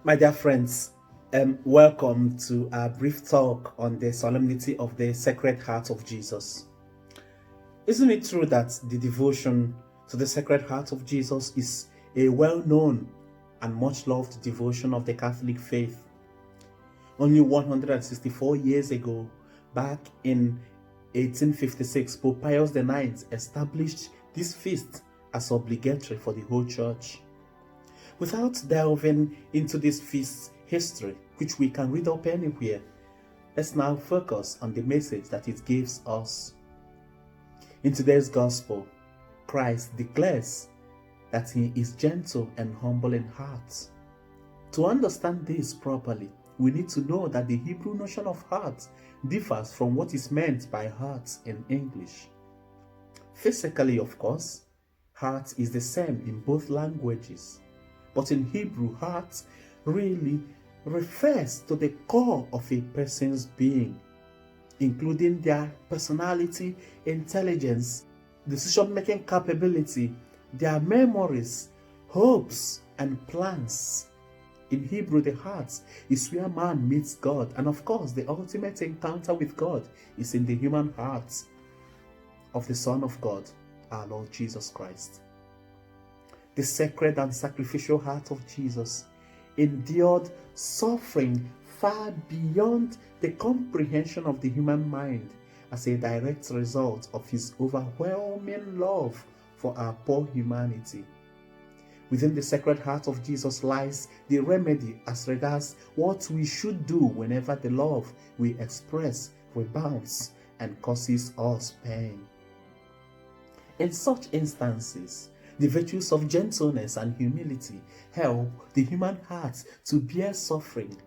My dear friends, welcome to our brief talk on the solemnity of the Sacred Heart of Jesus. Isn't it true that the devotion to the Sacred Heart of Jesus is a well-known and much-loved devotion of the Catholic faith? Only 164 years ago, back in 1856, Pope Pius IX established this feast as obligatory for the whole Church. Without delving into this feast's history, which we can read up anywhere, let's now focus on the message that it gives us. In today's Gospel, Christ declares that he is gentle and humble in heart. To understand this properly, we need to know that the Hebrew notion of heart differs from what is meant by heart in English. Physically, of course, heart is the same in both languages. But in Hebrew, heart really refers to the core of a person's being, including their personality, intelligence, decision-making capability, their memories, hopes, and plans. In Hebrew, the heart is where man meets God, and of course, the ultimate encounter with God is in the human heart of the Son of God, our Lord Jesus Christ. The sacred and sacrificial heart of Jesus endured suffering far beyond the comprehension of the human mind as a direct result of his overwhelming love for our poor humanity. Within the Sacred Heart of Jesus lies the remedy as regards what we should do whenever the love we express rebounds and causes us pain. In such instances, the virtues of gentleness and humility help the human heart to bear suffering.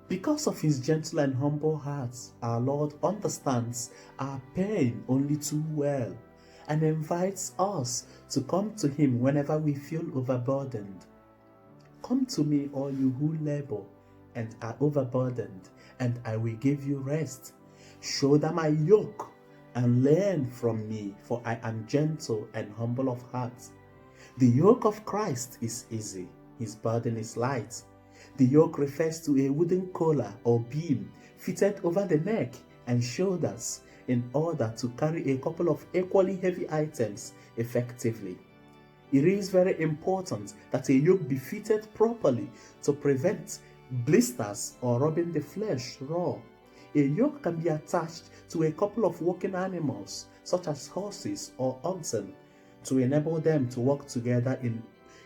Because of his gentle and humble heart, our Lord understands our pain only too well and invites us to come to him whenever we feel overburdened. Come to me, all you who labor and are overburdened, and I will give you rest. Shoulder my yoke and learn from me, for I am gentle and humble of heart. The yoke of Christ is easy, his burden is light. The yoke refers to a wooden collar or beam fitted over the neck and shoulders in order to carry a couple of equally heavy items effectively. It is very important that a yoke be fitted properly to prevent blisters or rubbing the flesh raw. A yoke can be attached to a couple of working animals, such as horses or oxen, to enable them to work together in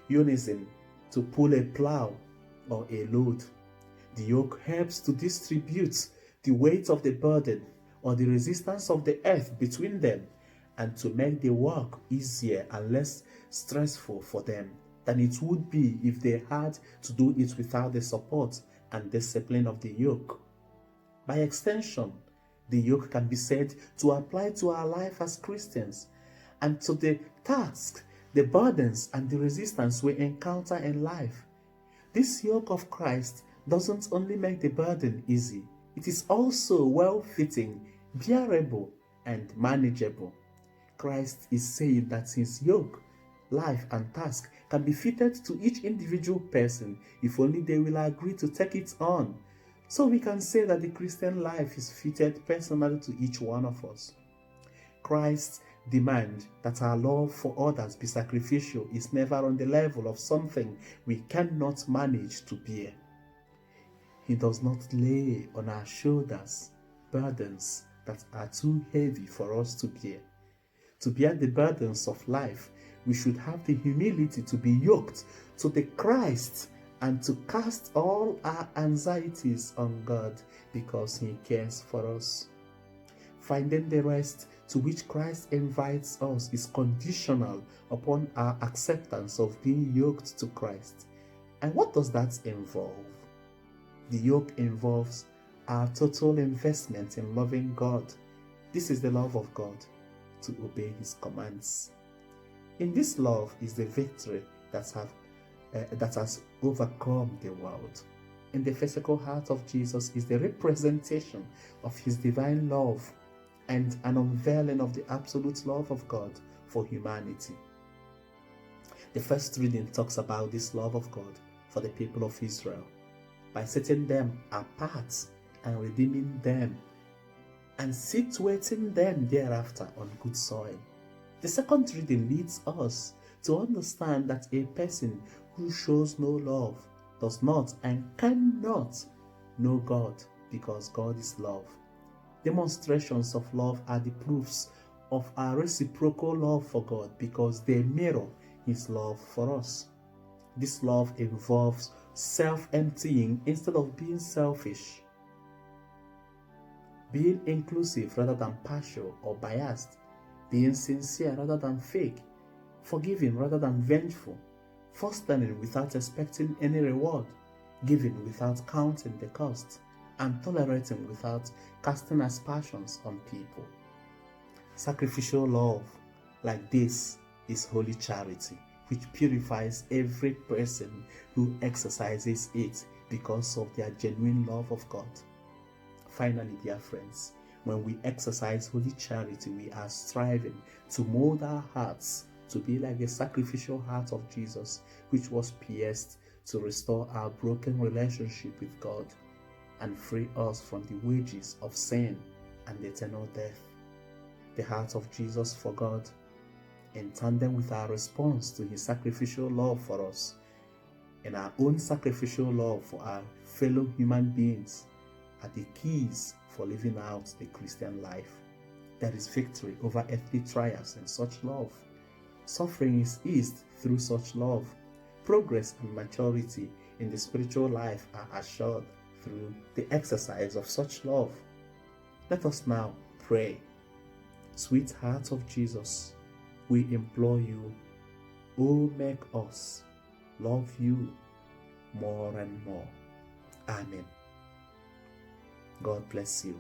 unison to pull a plow or a load. The yoke helps to distribute the weight of the burden or the resistance of the earth between them and to make the work easier and less stressful for them than it would be if they had to do it without the support and discipline of the yoke. By extension, the yoke can be said to apply to our life as Christians and to the tasks, the burdens, and the resistance we encounter in life. This yoke of Christ doesn't only make the burden easy, it is also well-fitting, bearable, and manageable. Christ is saying that his yoke, life, and task can be fitted to each individual person if only they will agree to take it on. So we can say that the Christian life is fitted personally to each one of us. Christ's demand that our love for others be sacrificial is never on the level of something we cannot manage to bear. He does not lay on our shoulders burdens that are too heavy for us to bear. To bear the burdens of life, we should have the humility to be yoked to the Christ and to cast all our anxieties on God because he cares for us. Finding the rest to which Christ invites us is conditional upon our acceptance of being yoked to Christ. And what does that involve? The yoke involves our total investment in loving God. This is the love of God, to obey his commands. In this love is the victory that has overcome the world. In the physical heart of Jesus is the representation of his divine love and an unveiling of the absolute love of God for humanity. The first reading talks about this love of God. for the people of Israel by setting them apart and redeeming them and situating them thereafter on good soil. The second reading leads us to understand that a person who shows no love does not and cannot know God, because God is love. Demonstrations of love are the proofs of our reciprocal love for God, because they mirror His love for us. This love involves self-emptying instead of being selfish, being inclusive rather than partial or biased, being sincere rather than fake, forgiving rather than vengeful, fostering without expecting any reward, giving without counting the cost, and tolerating without casting aspersions on people. Sacrificial love like this is holy charity, which purifies every person who exercises it because of their genuine love of God. Finally, dear friends, when we exercise holy charity, we are striving to mold our hearts to be like the sacrificial heart of Jesus, which was pierced to restore our broken relationship with God and free us from the wages of sin and eternal death. The heart of Jesus for God, in tandem with our response to His sacrificial love for us and our own sacrificial love for our fellow human beings, are the keys for living out the Christian life. There is victory over earthly trials in such love. Suffering is eased through such love. Progress and maturity in the spiritual life are assured through the exercise of such love. Let us now pray. Sweet heart of Jesus, we implore you, oh, make us love you more and more. Amen. God bless you,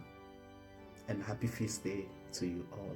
and happy feast day to you all.